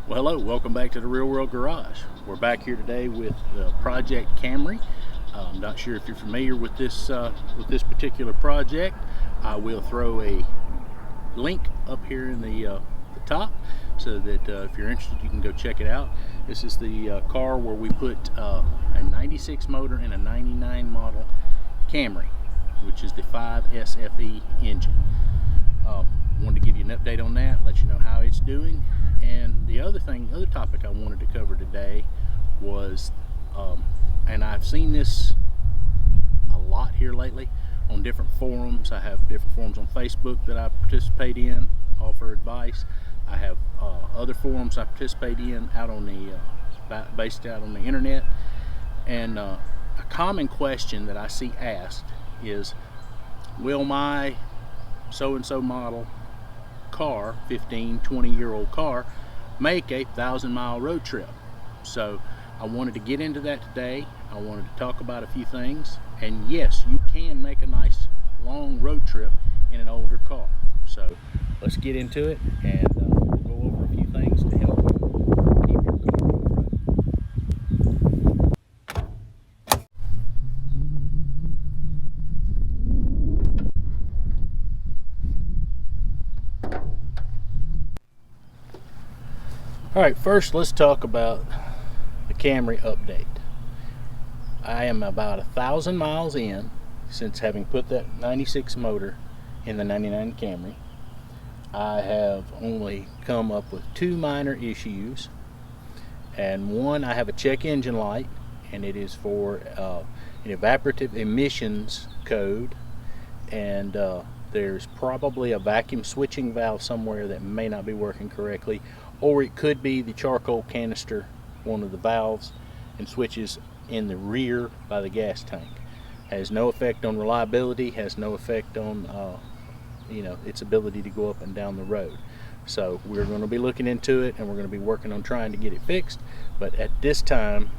Well, hello, welcome back to the Real World Garage. We're back here today with Project Camry. I'm not sure if you're familiar with this particular project. I will throw a link up here in the top so that if you're interested, you can go check it out. This is the car where we put a 96 motor in a 99 model Camry, which is the 5 SFE engine. Wanted to give you an update on that, let you know how it's doing. And the other topic I wanted to cover today was, and I've seen this a lot here lately on different forums. I have different forums on Facebook that I participate in, offer advice. I have other forums I participate in out on based out on the internet. And a common question that I see asked is, will my so-and-so model car, 15-20-year-old car, make a 1,000-mile road trip? So I wanted to get into that today. I wanted to talk about a few things, and yes, you can make a nice long road trip in an older car. So let's get into it, and we'll go over a few things to help you keep your car on the road. Alright, first let's talk about the Camry update. I am about 1,000 miles in since having put that 96 motor in the 99 Camry. I have only come up with 2 minor issues, and one, I have a check engine light, and it is for an evaporative emissions code, and there's probably a vacuum switching valve somewhere that may not be working correctly, or it could be the charcoal canister, one of the valves and switches in the rear by the gas tank. Has no effect on reliability, has no effect on its ability to go up and down the road. So we're going to be looking into it, and we're going to be working on trying to get it fixed, but at this time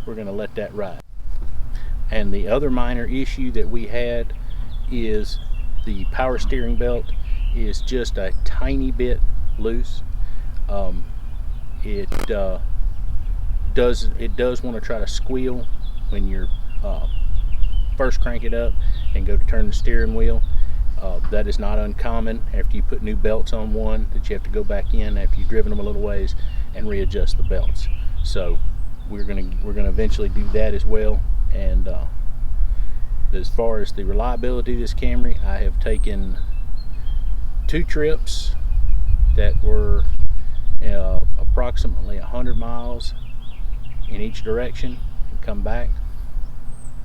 we're going to let that ride. And the other minor issue that we had is the power steering belt is just a tiny bit loose. It does want to try to squeal when you're first crank it up and go to turn the steering wheel. That is not uncommon after you put new belts on one, that you have to go back in after you've driven them a little ways and readjust the belts. So we're gonna eventually do that as well. And as far as the reliability of this Camry, I have taken 2 trips that were approximately 100 miles in each direction and come back.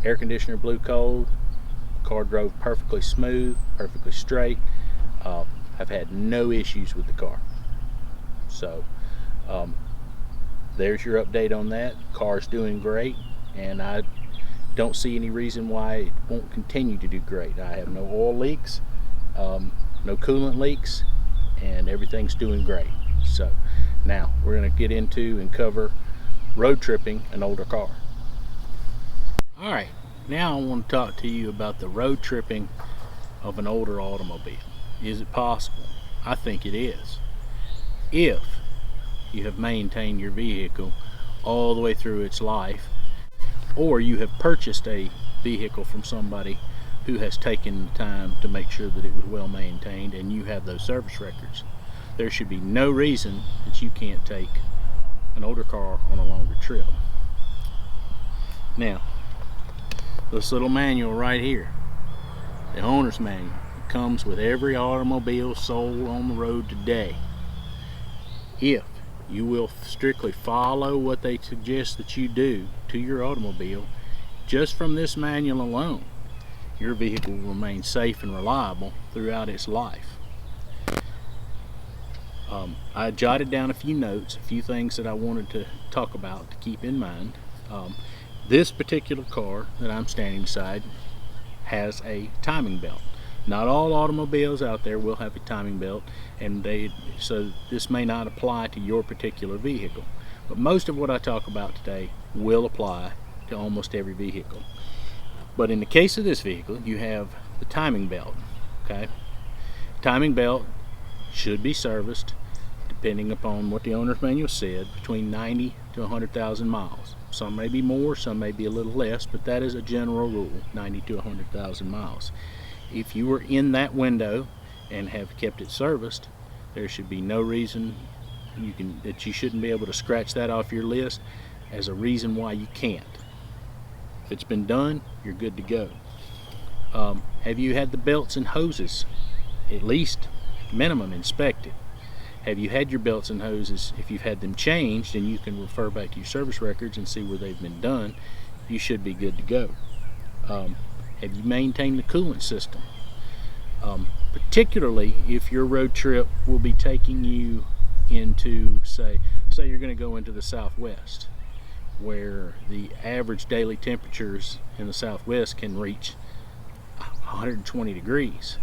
Air conditioner blew cold. Car drove perfectly smooth, perfectly straight. I've had no issues with the car. So there's your update on that. Car's doing great, and I don't see any reason why it won't continue to do great. I have no oil leaks, no coolant leaks, and everything's doing great. So now we're going to get into and cover road tripping an older car. Alright, now I want to talk to you about the road tripping of an older automobile. Is it possible? I think it is, if you have maintained your vehicle all the way through its life, or you have purchased a vehicle from somebody who has taken the time to make sure that it was well maintained, and you have those service records. There should be no reason that you can't take an older car on a longer trip. Now, this little manual right here, the owner's manual, it comes with every automobile sold on the road today. If you will strictly follow what they suggest that you do to your automobile, just from this manual alone, your vehicle will remain safe and reliable throughout its life. I jotted down a few notes, a few things that I wanted to talk about to keep in mind. This particular car that I'm standing beside has a timing belt. Not all automobiles out there will have a timing belt, and so this may not apply to your particular vehicle. But most of what I talk about today will apply to almost every vehicle. But in the case of this vehicle, you have the timing belt. Okay, timing belt should be serviced depending upon what the owner's manual said, between 90 to 100,000 miles. Some may be more, some may be a little less, but that is a general rule, 90 to 100,000 miles. If you were in that window and have kept it serviced, there should be no reason that you shouldn't be able to scratch that off your list as a reason why you can't. If it's been done, you're good to go. Have you had the belts and hoses at least minimum inspected? Have you had your belts and hoses, if you've had them changed, and you can refer back to your service records and see where they've been done, you should be good to go. Have you maintained the coolant system? Particularly if your road trip will be taking you into, say you're going to go into the Southwest, where the average daily temperatures in the Southwest can reach 120 degrees.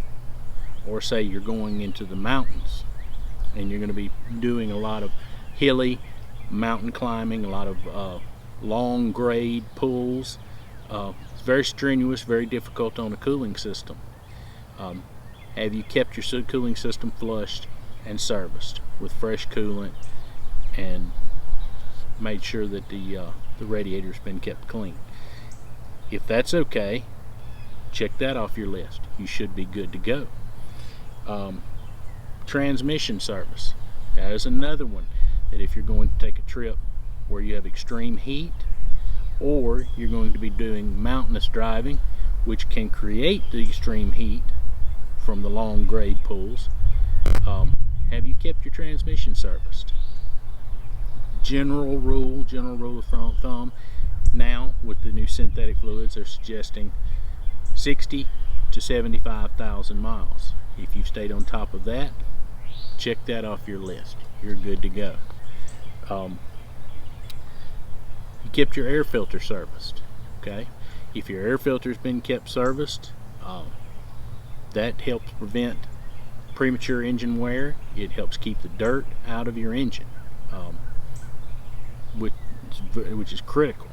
Or say you're going into the mountains and you're going to be doing a lot of hilly mountain climbing, a lot of long grade pulls. It's very strenuous, very difficult on a cooling system. Have you kept your cooling system flushed and serviced with fresh coolant and made sure that the radiator's been kept clean? If that's okay, check that off your list. You should be good to go. Transmission service. That is another one that if you're going to take a trip where you have extreme heat, or you're going to be doing mountainous driving, which can create the extreme heat from the long grade pulls, have you kept your transmission serviced? General rule of thumb, now with the new synthetic fluids, they're suggesting 60 to 75,000 miles. If you've stayed on top of that, check that off your list. You're good to go. You kept your air filter serviced. Okay, if your air filter's been kept serviced, that helps prevent premature engine wear. It helps keep the dirt out of your engine, which is critical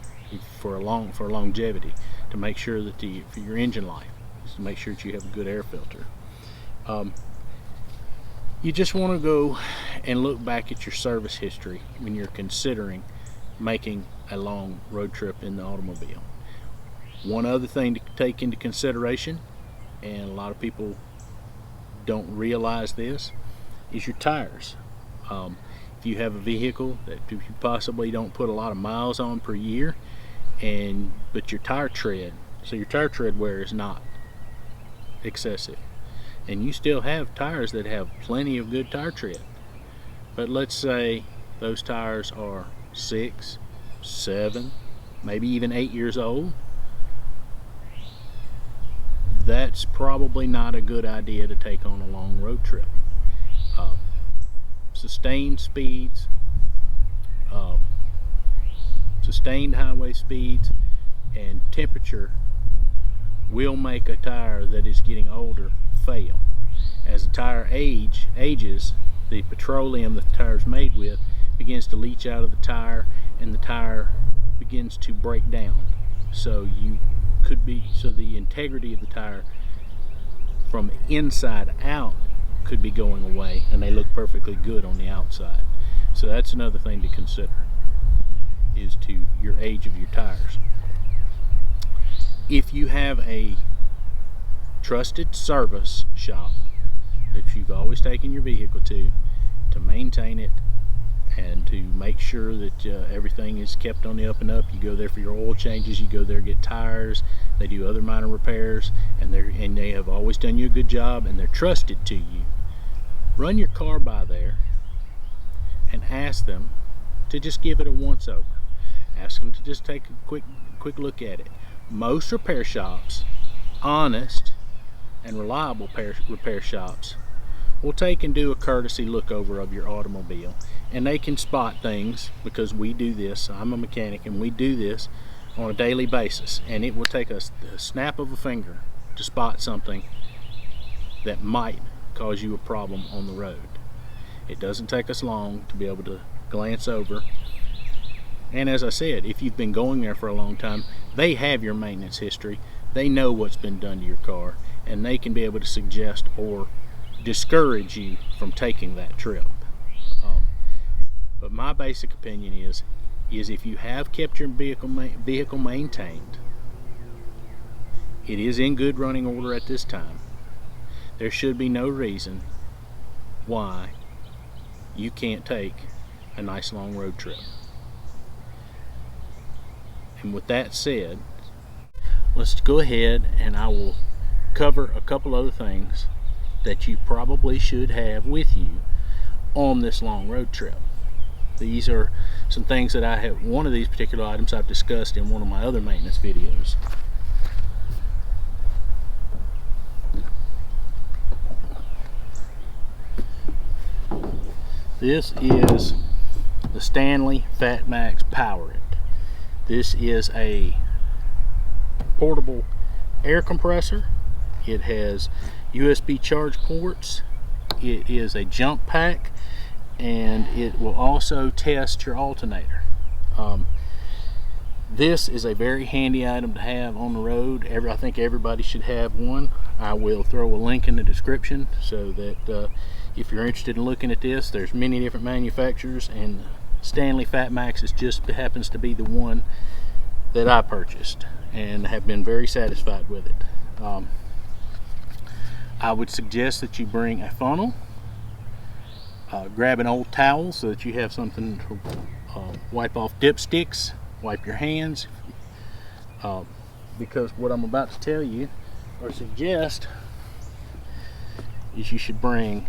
for longevity, to make sure that for your engine life, is to make sure that you have a good air filter. You just want to go and look back at your service history when you're considering making a long road trip in the automobile. One other thing to take into consideration, and a lot of people don't realize this, is your tires. If you have a vehicle that you possibly don't put a lot of miles on per year, but your tire tread wear is not excessive, and you still have tires that have plenty of good tire tread, but let's say those tires are 6, 7, maybe even 8 years old, that's probably not a good idea to take on a long road trip. Sustained speeds, sustained highway speeds, and temperature will make a tire that is getting older fail. As the tire ages, the petroleum that the tire is made with begins to leach out of the tire, and the tire begins to break down. So the integrity of the tire from inside out could be going away, and they look perfectly good on the outside. So that's another thing to consider, is to your age of your tires. If you have a trusted service shop that you've always taken your vehicle to maintain it and to make sure that everything is kept on the up and up, you go there for your oil changes, you go there to get tires, they do other minor repairs, and they have always done you a good job, and they're trusted to you, run your car by there and ask them to just give it a once over. Ask them to just take a quick look at it. Most repair shops, honest and reliable repair shops, will take and do a courtesy look over of your automobile, and they can spot things, because we do this. I'm a mechanic, and we do this on a daily basis, and it will take a snap of a finger to spot something that might cause you a problem on the road. It doesn't take us long to be able to glance over, and as I said, if you've been going there for a long time, they have your maintenance history, they know what's been done to your car, and they can be able to suggest or discourage you from taking that trip. my basic opinion is if you have kept your vehicle maintained, it is in good running order at this time, there should be no reason why you can't take a nice long road trip. And with that said, let's go ahead and I will cover a couple other things that you probably should have with you on this long road trip. These are some things that I have, one of these particular items I've discussed in one of my other maintenance videos. This is the Stanley Fat Power It. This is a portable air compressor. It has USB charge ports. It is a jump pack, and it will also test your alternator. This is a very handy item to have on the road. I think everybody should have one. I will throw a link in the description so that if you're interested in looking at this, there's many different manufacturers, and Stanley Fat just happens to be the one that I purchased and have been very satisfied with it. I would suggest that you bring a funnel, grab an old towel so that you have something to wipe off dipsticks, wipe your hands, because what I'm about to tell you or suggest is you should bring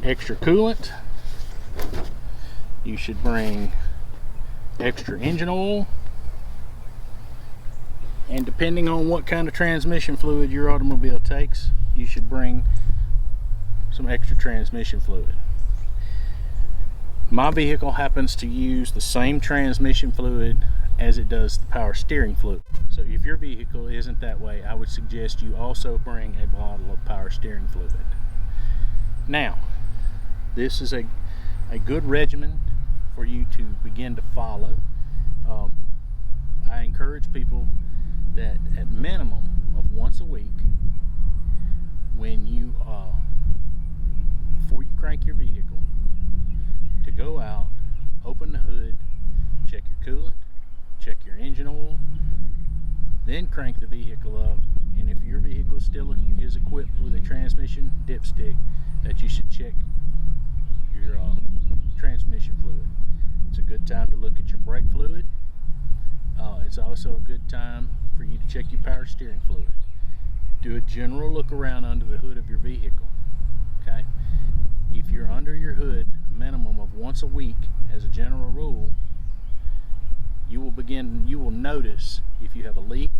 extra coolant, you should bring extra engine oil, and depending on what kind of transmission fluid your automobile takes, you should bring some extra transmission fluid. My vehicle happens to use the same transmission fluid as it does the power steering fluid. So if your vehicle isn't that way, I would suggest you also bring a bottle of power steering fluid. Now, this is a good regimen for you to begin to follow. I encourage people that at minimum of once a week, when you before you crank your vehicle, to go out, open the hood, check your coolant, check your engine oil, then crank the vehicle up. And if your vehicle still is equipped with a transmission dipstick, that you should check your transmission fluid. It's a good time to look at your brake fluid. It's also a good time for you to check your power steering fluid. Do a general look around under the hood of your vehicle. Okay? If you're under your hood a minimum of once a week as a general rule, you will notice if you have a leak,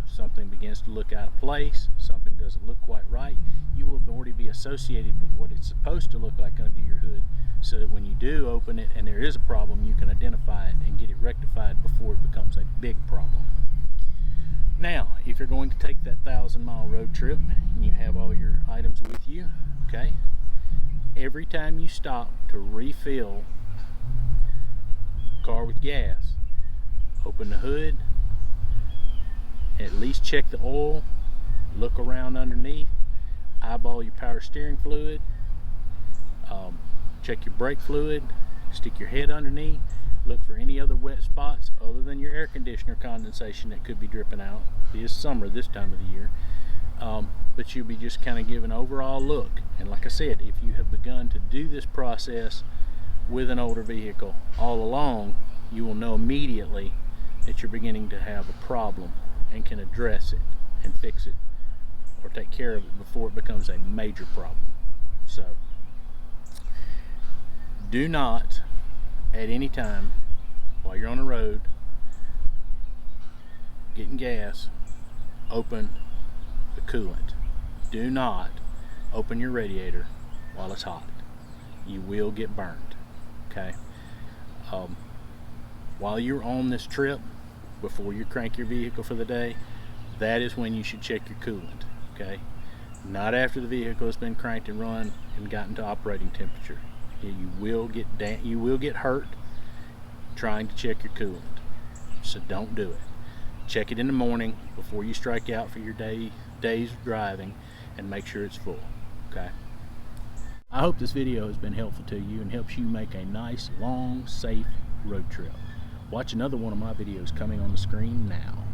something begins to look out of place, something doesn't look quite right, you will already be associated with what it's supposed to look like under your hood, so that when you do open it and there is a problem, you can identify it and get it rectified before it becomes a big problem. Now, if you're going to take that 1,000-mile road trip and you have all your items with you, okay, every time you stop to refill the car with gas, open the hood, at least check the oil, look around underneath, eyeball your power steering fluid, check your brake fluid, stick your head underneath, look for any other wet spots other than your air conditioner condensation that could be dripping out. It is summer this time of the year, but you'll be just kind of giving an overall look. And like I said, if you have begun to do this process with an older vehicle all along, you will know immediately that you're beginning to have a problem and can address it and fix it or take care of it before it becomes a major problem. So do not at any time while you're on the road getting gas open the coolant. Do not open your radiator while it's hot. You will get burned. Okay? While you're on this trip, before you crank your vehicle for the day, that is when you should check your coolant. Okay? Not after the vehicle has been cranked and run and gotten to operating temperature. You will get hurt trying to check your coolant. So don't do it. Check it in the morning before you strike out for your day's driving and make sure it's full. Okay? I hope this video has been helpful to you and helps you make a nice, long, safe road trip. Watch another one of my videos coming on the screen now.